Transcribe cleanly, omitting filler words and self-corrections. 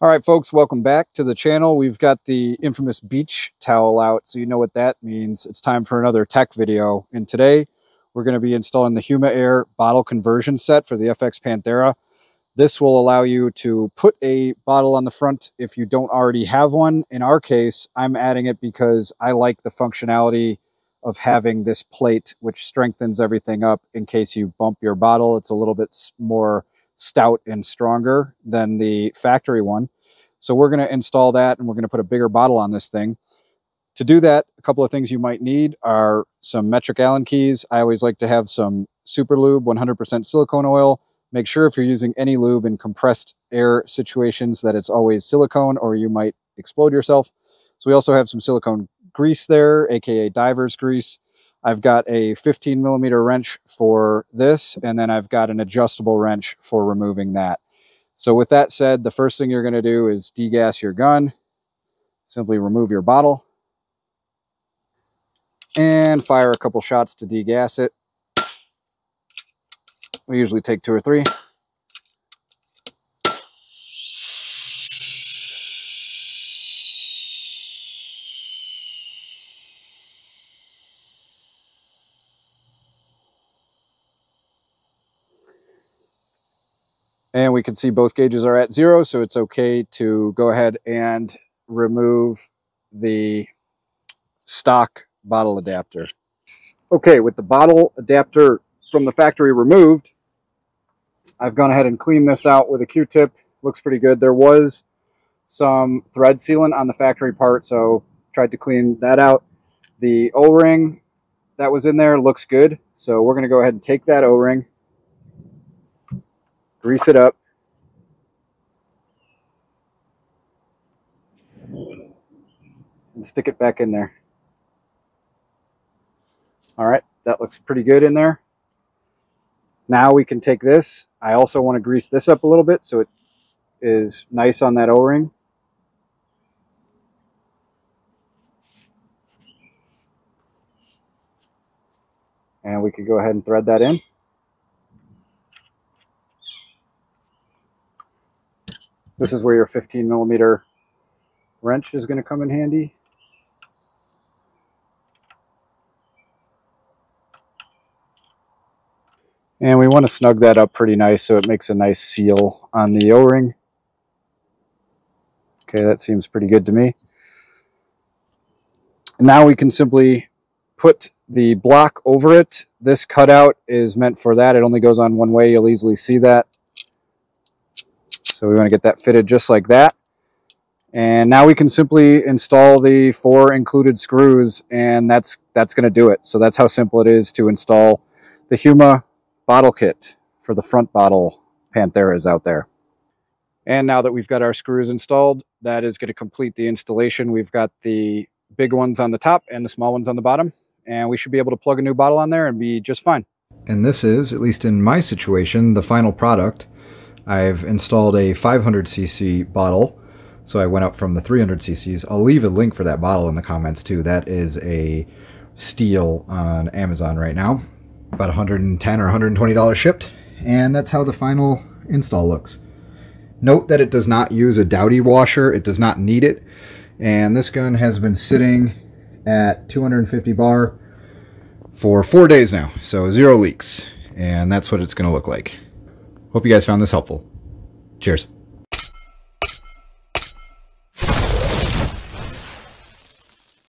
All right, folks, welcome back to the channel. We've got the infamous beach towel out, so you know what that means. It's time for another tech video. And today we're going to be installing the Huma Air bottle conversion set for the FX Panthera. This will allow you to put a bottle on the front if you don't already have one. In our case, I'm adding it because I like the functionality of having this plate, which strengthens everything up in case you bump your bottle. It's a little bit more stout and stronger than the factory one. So we're going to install that, and we're going to put a bigger bottle on this thing. To do that, a couple of things you might need are some metric Allen keys. I always like to have some super lube, 100% silicone oil. Make sure if you're using any lube in compressed air situations that it's always silicone, or you might explode yourself. So we also have some silicone grease there, aka diver's grease. I've got a 15mm wrench for this, and then I've got an adjustable wrench for removing that. So with that said, the first thing you're going to do is degas your gun. Simply remove your bottle and fire a couple shots to degas it. We usually take 2 or 3. And we can see both gauges are at 0, so it's okay to go ahead and remove the stock bottle adapter. Okay, with the bottle adapter from the factory removed, I've gone ahead and cleaned this out with a Q-tip. Looks pretty good. There was some thread sealant on the factory part, so tried to clean that out. The O-ring that was in there looks good, so we're going to go ahead and take that O-ring, grease it up, and stick it back in there. All right, that looks pretty good in there. Now we can take this. I also want to grease this up a little bit so it is nice on that O-ring. And we could go ahead and thread that in. This is where your 15mm wrench is going to come in handy. And we want to snug that up pretty nice so it makes a nice seal on the O-ring. Okay, that seems pretty good to me. Now we can simply put the block over it. This cutout is meant for that. It only goes on one way. You'll easily see that. So we want to get that fitted just like that. And now we can simply install the 4 included screws, and that's going to do it. So that's how simple it is to install the Huma bottle kit for the front bottle Pantheras out there. And now that we've got our screws installed, that is going to complete the installation. We've got the big ones on the top and the small ones on the bottom, and we should be able to plug a new bottle on there and be just fine. And this is, at least in my situation, the final product. I've installed a 500cc bottle, so I went up from the 300cc's. I'll leave a link for that bottle in the comments too. That is a steal on Amazon right now. About $110 or $120 shipped, and that's how the final install looks. Note that it does not use a dowdy washer. It does not need it, and this gun has been sitting at 250 bar for 4 days now, so 0 leaks, and that's what it's going to look like. Hope you guys found this helpful. Cheers.